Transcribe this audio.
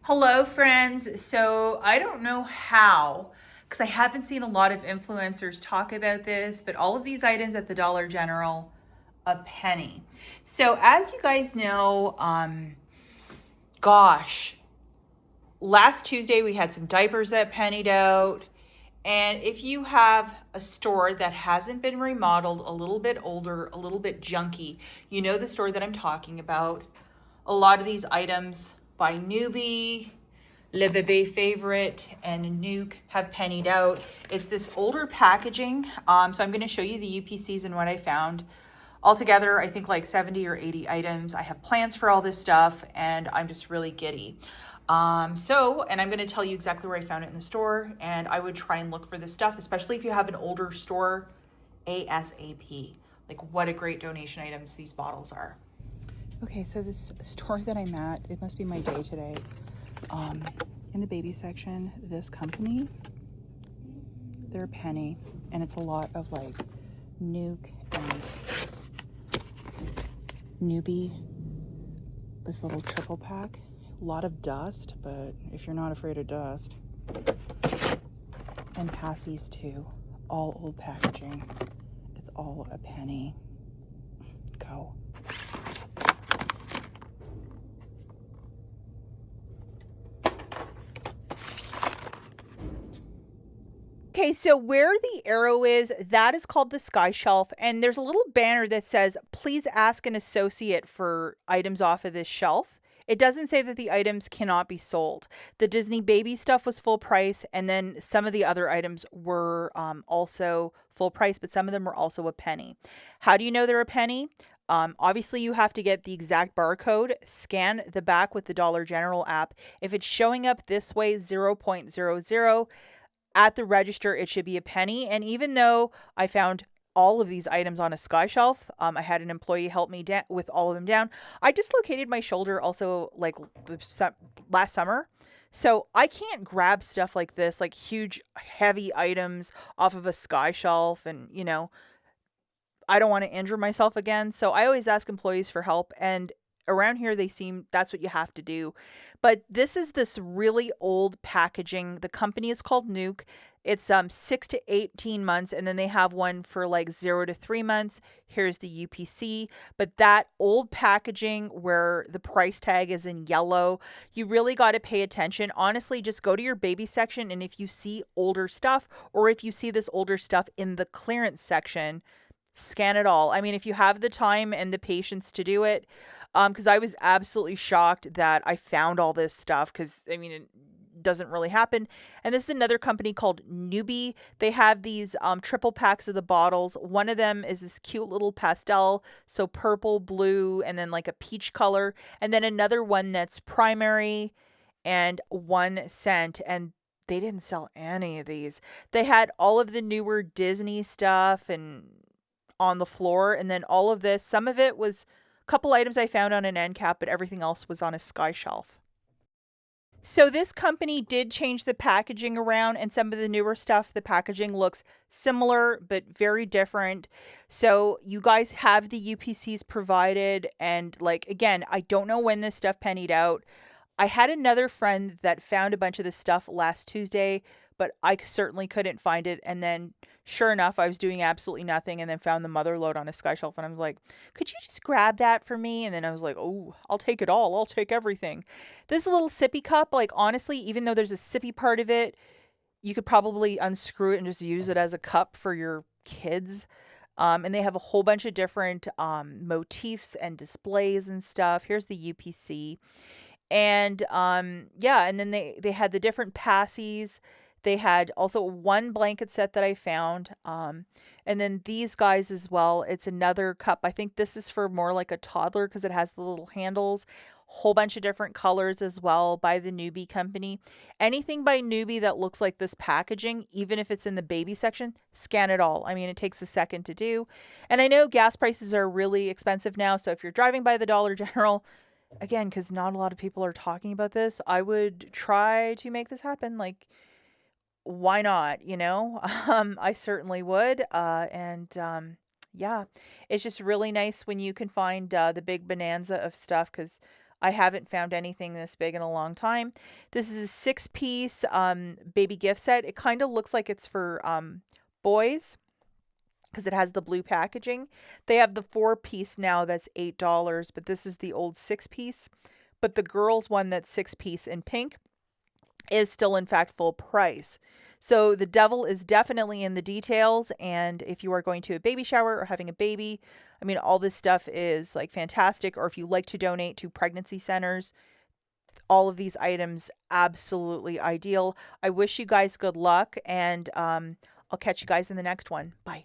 Hello, friends. So I don't know how, because I haven't seen a lot of influencers talk about this, but all of these items at the Dollar General, a penny. So as you guys know, gosh, last Tuesday we had some diapers that pennied out. And if you have a store that hasn't been remodeled, a little bit older, a little bit junky, you know the store that I'm talking about. A lot of these items by Newbie, Le Bebe Favorite, and Nuke have pennied out. It's this older packaging. So I'm going to show you the UPCs and what I found. Altogether, I think like 70 or 80 items. I have plans for all this stuff, and I'm just really giddy. And I'm going to tell you exactly where I found it in the store, and I would try and look for this stuff, especially if you have an older store, ASAP. Like, what a great donation items these bottles are. Okay, so this store that I'm at, it must be my day today. In the baby section, this company, they're a penny, and it's a lot of like Nuke and Newbie, this little triple pack. A lot of dust, but if you're not afraid of dust. And Passies too, all old packaging. It's all a penny. Go. Okay, so where the arrow is, that is called the Sky Shelf, and there's a little banner that says, please ask an associate for items off of this shelf. It doesn't say that the items cannot be sold. The Disney baby stuff was full price, and then some of the other items were also full price, but some of them were also a penny. How do you know they're a penny? Obviously, you have to get the exact barcode, scan the back with the Dollar General app. If it's showing up this way, 0.00, at the register, it should be a penny. And even though I found all of these items on a Sky Shelf, I had an employee help me with all of them down. I dislocated my shoulder also like last summer. So I can't grab stuff like this, like huge, heavy items off of a Sky Shelf. And, I don't want to injure myself again. So I always ask employees for help. And around here, that's what you have to do. But this is this really old packaging. The company is called Nuke. It's 6 to 18 months, and then they have one for like 0 to 3 months. Here's the UPC. But that old packaging where the price tag is in yellow, you really got to pay attention. Honestly, just go to your baby section, and if you see older stuff, or if you see this older stuff in the clearance section, scan it all. I mean, if you have the time and the patience to do it, because I was absolutely shocked that I found all this stuff, because I mean, it doesn't really happen. And this is another company called Newbie. They have these triple packs of the bottles. One of them is this cute little pastel, so purple, blue, and then like a peach color, and then another one that's primary and 1 cent. And they didn't sell any of these. They had all of the newer Disney stuff and on the floor, and then all of this, some of it was a couple items I found on an end cap, but everything else was on a Sky Shelf. So this company did change the packaging around, and some of the newer stuff, the packaging looks similar but very different. So you guys have the UPCs provided, and like again, I don't know when this stuff pennied out. I had another friend that found a bunch of this stuff last Tuesday, but I certainly couldn't find it. And then, sure enough, I was doing absolutely nothing and then found the mother load on a Sky Shelf. And I was like, could you just grab that for me? And then I was like, oh, I'll take it all. I'll take everything. This little sippy cup, like honestly, even though there's a sippy part of it, you could probably unscrew it and just use it as a cup for your kids. And they have a whole bunch of different motifs and displays and stuff. Here's the UPC. And yeah, and then they had the different passies. They had also one blanket set that I found. And then these guys as well. It's another cup. I think this is for more like a toddler because it has the little handles. Whole bunch of different colors as well by the Newbie company. Anything by Newbie that looks like this packaging, even if it's in the baby section, scan it all. I mean, it takes a second to do. And I know gas prices are really expensive now. So if you're driving by the Dollar General, again, because not a lot of people are talking about this, I would try to make this happen. Like, why not? I certainly would. Yeah, it's just really nice when you can find the big bonanza of stuff because I haven't found anything this big in a long time. This is a 6-piece baby gift set. It kind of looks like it's for boys because it has the blue packaging. They have the 4-piece now that's $8, but this is the old 6-piece. But the girls one that's 6-piece in pink is still in fact full price. So the devil is definitely in the details, and if you are going to a baby shower or having a baby, I mean, all this stuff is like fantastic. Or if you like to donate to pregnancy centers, all of these items absolutely ideal. I wish you guys good luck, and I'll catch you guys in the next one. Bye.